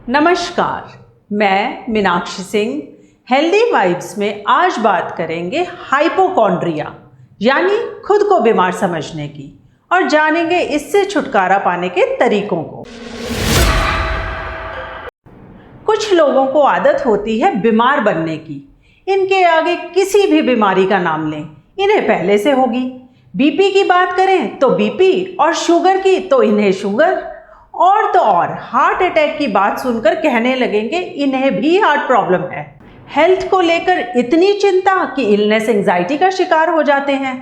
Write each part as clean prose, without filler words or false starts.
नमस्कार, मैं Meenakshi Singh. Healthy vibes में आज बात करेंगे हाइपोकॉन्ड्रिया यानी खुद को बीमार समझने की, और जानेंगे इससे छुटकारा पाने के तरीकों को। कुछ लोगों को आदत होती है बीमार बनने की। इनके आगे किसी भी बीमारी का नाम लें, इन्हें पहले से होगी। बीपी की बात करें तो बीपी, और शुगर की तो इन्हें शुगर, और तो और हार्ट अटैक की बात सुनकर कहने लगेंगे इन्हें भी हार्ट प्रॉब्लम है। हेल्थ को लेकर इतनी चिंता कि इलनेस एंजाइटी का शिकार हो जाते हैं।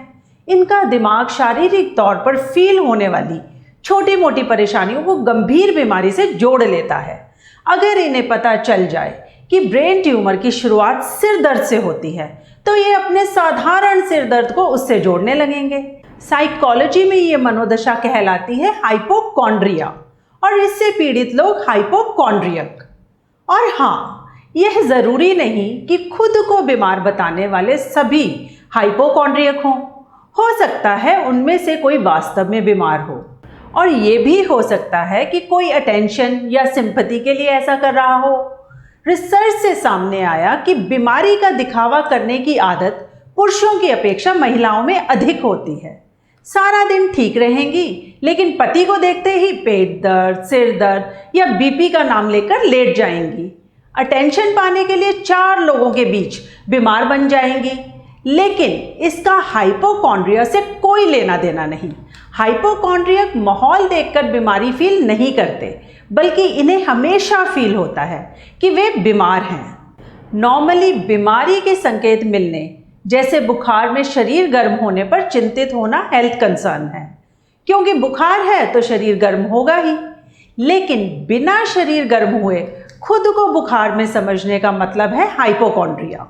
इनका दिमाग शारीरिक तौर पर फील होने वाली छोटी मोटी परेशानियों को गंभीर बीमारी से जोड़ लेता है। अगर इन्हें पता चल जाए कि ब्रेन ट्यूमर की शुरुआत सिर दर्द से होती है, तो ये अपने साधारण सिर दर्द को उससे जोड़ने लगेंगे। साइकोलॉजी में ये मनोदशा कहलाती है हाइपोकॉन्ड्रिया, और इससे पीड़ित लोग हाइपोकॉन्ड्रियक। और हाँ, यह ज़रूरी नहीं कि खुद को बीमार बताने वाले सभी हाइपोकॉन्ड्रियक हों। हो सकता है उनमें से कोई वास्तव में बीमार हो, और ये भी हो सकता है कि कोई अटेंशन या सिंपैथी के लिए ऐसा कर रहा हो। रिसर्च से सामने आया कि बीमारी का दिखावा करने की आदत पुरुषों की अपेक्षा महिलाओं में अधिक होती है। सारा दिन ठीक रहेंगी, लेकिन पति को देखते ही पेट दर्द, सिर दर्द या बीपी का नाम लेकर लेट जाएंगी। अटेंशन पाने के लिए 4 लोगों के बीच बीमार बन जाएंगी, लेकिन इसका हाइपोकॉन्ड्रिया से कोई लेना देना नहीं। हाइपोकॉन्ड्रियक माहौल देखकर बीमारी फील नहीं करते, बल्कि इन्हें हमेशा फील होता है कि वे बीमार हैं। नॉर्मली बीमारी के संकेत मिलने, जैसे बुखार में शरीर गर्म होने पर चिंतित होना हेल्थ कंसर्न है, क्योंकि बुखार है तो शरीर गर्म होगा ही। लेकिन बिना शरीर गर्म हुए खुद को बुखार में समझने का मतलब है हाइपोकॉन्ड्रिया।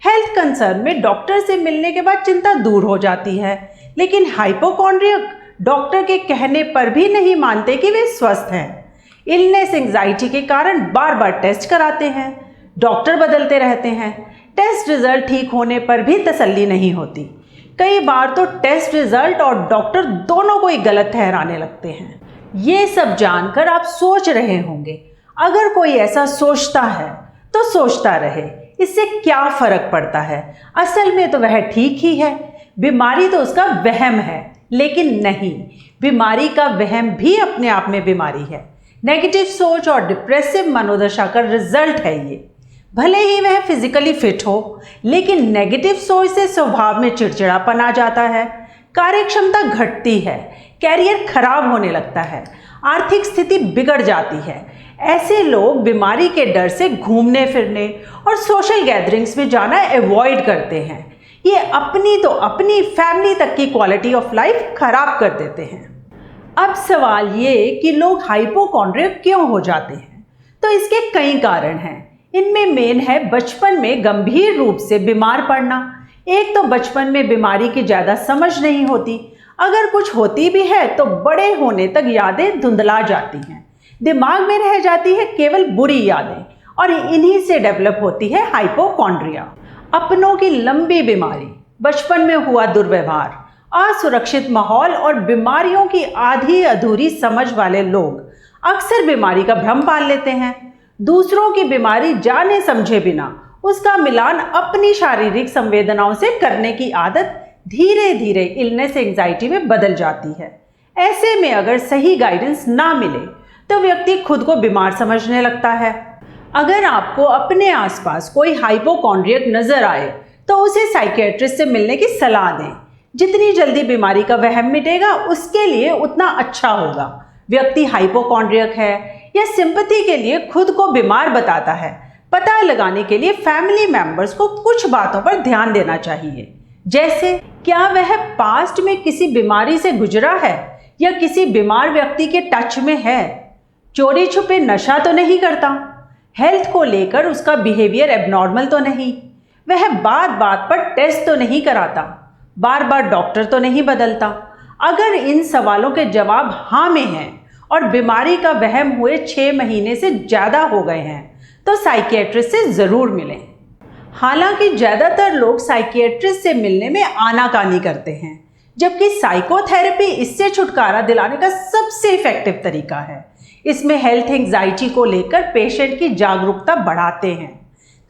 हेल्थ कंसर्न में डॉक्टर से मिलने के बाद चिंता दूर हो जाती है, लेकिन हाइपोकॉन्ड्रियक डॉक्टर के कहने पर भी नहीं मानते कि वे स्वस्थ हैं। इलनेस एंजाइटी के कारण बार बार टेस्ट कराते हैं, डॉक्टर बदलते रहते हैं। टेस्ट रिजल्ट ठीक होने पर भी तसल्ली नहीं होती। कई बार तो टेस्ट रिजल्ट और डॉक्टर दोनों को ही गलत ठहराने लगते हैं। ये सब जानकर आप सोच रहे होंगे, अगर कोई ऐसा सोचता है तो सोचता रहे, इससे क्या फर्क पड़ता है। असल में तो वह ठीक ही है, बीमारी तो उसका वहम है। लेकिन नहीं, बीमारी का वहम भी अपने आप में बीमारी है। नेगेटिव सोच और डिप्रेसिव मनोदशा का रिजल्ट है ये। भले ही वह फिजिकली फिट हो, लेकिन नेगेटिव सोच से स्वभाव में चिड़चिड़ापन आ जाता है, कार्यक्षमता घटती है, कैरियर खराब होने लगता है, आर्थिक स्थिति बिगड़ जाती है। ऐसे लोग बीमारी के डर से घूमने फिरने और सोशल गैदरिंग्स में जाना अवॉइड करते हैं। ये अपनी तो अपनी फैमिली तक की क्वालिटी ऑफ लाइफ खराब कर देते हैं। अब सवाल ये कि लोग हाइपोकॉन्ड्रियक क्यों हो जाते हैं, तो इसके कई कारण हैं। इनमें मेन है बचपन में गंभीर रूप से बीमार पड़ना। एक तो बचपन में बीमारी की ज़्यादा समझ नहीं होती, अगर कुछ होती भी है तो बड़े होने तक यादें धुंधला जाती हैं, दिमाग में रह जाती है केवल बुरी यादें, और इन्हीं से डेवलप होती है हाइपोकॉन्ड्रिया। अपनों की लंबी बीमारी, बचपन में हुआ दुर्व्यवहार, असुरक्षित माहौल और बीमारियों की आधी अधूरी समझ वाले लोग अक्सर बीमारी का भ्रम पाल लेते हैं। दूसरों की बीमारी जाने समझे बिना उसका मिलान अपनी शारीरिक संवेदनाओं से करने की आदत धीरे धीरे इलनेस एंजाइटी में बदल जाती है। ऐसे में अगर सही गाइडेंस ना मिले तो व्यक्ति खुद को बीमार समझने लगता है। अगर आपको अपने आसपास कोई हाइपोकॉन्ड्रियक नजर आए तो उसे साइकियाट्रिस्ट से मिलने की सलाह दें। जितनी जल्दी बीमारी का वहम मिटेगा उसके लिए उतना अच्छा होगा। व्यक्ति हाइपोकॉन्ड्रियक है या सिंपैथी के लिए खुद को बीमार बताता है, पता लगाने के लिए फैमिली मेंबर्स को कुछ बातों पर ध्यान देना चाहिए। जैसे, क्या वह पास्ट में किसी बीमारी से गुजरा है या किसी बीमार व्यक्ति के टच में है, चोरी छुपे नशा तो नहीं करता, हेल्थ को लेकर उसका बिहेवियर एबनॉर्मल तो नहीं, वह बात बात पर टेस्ट तो नहीं कराता, बार बार डॉक्टर तो नहीं बदलता। अगर इन सवालों के जवाब हाँ में हैं और बीमारी का वहम हुए 6 महीने से ज़्यादा हो गए हैं तो साइकियाट्रिस्ट से ज़रूर मिलें। हालांकि ज़्यादातर लोग साइकियाट्रिस्ट से मिलने में आनाकानी करते हैं, जबकि साइकोथेरेपी इससे छुटकारा दिलाने का सबसे इफेक्टिव तरीका है। इसमें हेल्थ एंग्जाइटी को लेकर पेशेंट की जागरूकता बढ़ाते हैं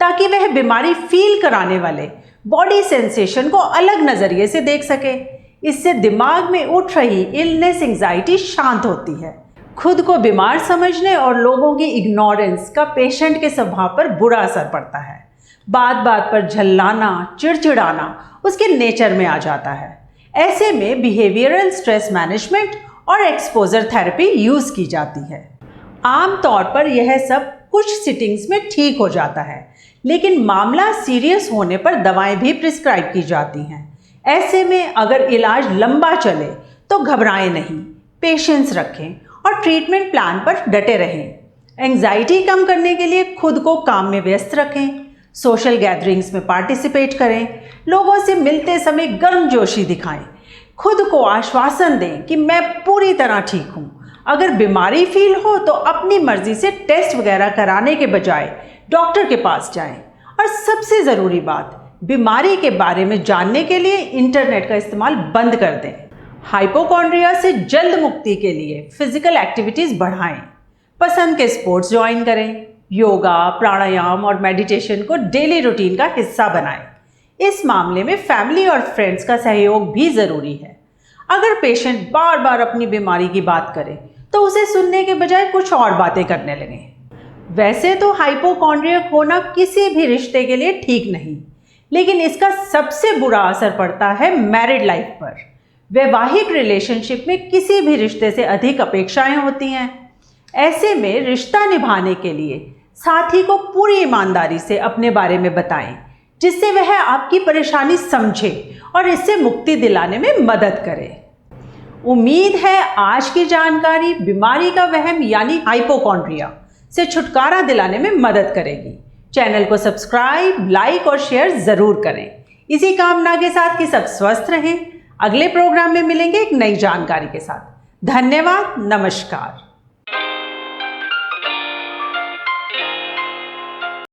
ताकि वह बीमारी फील कराने वाले बॉडी सेंसेशन को अलग नज़रिए से देख सके। इससे दिमाग में उठ रही इलनेस एंग्जाइटी शांत होती है। खुद को बीमार समझने और लोगों की इग्नोरेंस का पेशेंट के स्वभाव पर बुरा असर पड़ता है। बात बात पर झल्लाना, चिड़चिड़ाना उसके नेचर में आ जाता है। ऐसे में बिहेवियरल स्ट्रेस मैनेजमेंट और एक्सपोजर थेरेपी यूज़ की जाती है। आम तौर पर यह सब कुछ सिटिंग्स में ठीक हो जाता है, लेकिन मामला सीरियस होने पर दवाएं भी प्रिस्क्राइब की जाती हैं। ऐसे में अगर इलाज लंबा चले तो घबराएं नहीं, पेशेंस रखें और ट्रीटमेंट प्लान पर डटे रहें। एंग्जाइटी कम करने के लिए खुद को काम में व्यस्त रखें, सोशल गैदरिंग्स में पार्टिसिपेट करें, लोगों से मिलते समय गर्मजोशी दिखाएं, खुद को आश्वासन दें कि मैं पूरी तरह ठीक हूँ। अगर बीमारी फील हो तो अपनी मर्जी से टेस्ट वगैरह कराने के बजाय डॉक्टर के पास जाएं। और सबसे ज़रूरी बात, बीमारी के बारे में जानने के लिए इंटरनेट का इस्तेमाल बंद कर दें। हाइपोकॉन्ड्रिया से जल्द मुक्ति के लिए फिजिकल एक्टिविटीज़ बढ़ाएं, पसंद के स्पोर्ट्स ज्वाइन करें, योगा, प्राणायाम और मेडिटेशन को डेली रूटीन का हिस्सा बनाएं। इस मामले में फैमिली और फ्रेंड्स का सहयोग भी ज़रूरी है। अगर पेशेंट बार बार अपनी बीमारी की बात करे तो उसे सुनने के बजाय कुछ और बातें करने लगें। वैसे तो हाइपोकॉन्ड्रियक होना किसी भी रिश्ते के लिए ठीक नहीं, लेकिन इसका सबसे बुरा असर पड़ता है मैरिड लाइफ पर। वैवाहिक रिलेशनशिप में किसी भी रिश्ते से अधिक अपेक्षाएं होती हैं। ऐसे में रिश्ता निभाने के लिए साथी को पूरी ईमानदारी से अपने बारे में बताएं, जिससे वह आपकी परेशानी समझे और इससे मुक्ति दिलाने में मदद करे। उम्मीद है आज की जानकारी बीमारी का वहम यानी हाइपोकॉन्ड्रिया से छुटकारा दिलाने में मदद करेगी। चैनल को सब्सक्राइब, लाइक और शेयर ज़रूर करें। इसी कामना के साथ कि सब स्वस्थ रहें। अगले प्रोग्राम में मिलेंगे एक नई जानकारी के साथ। धन्यवाद, नमस्कार।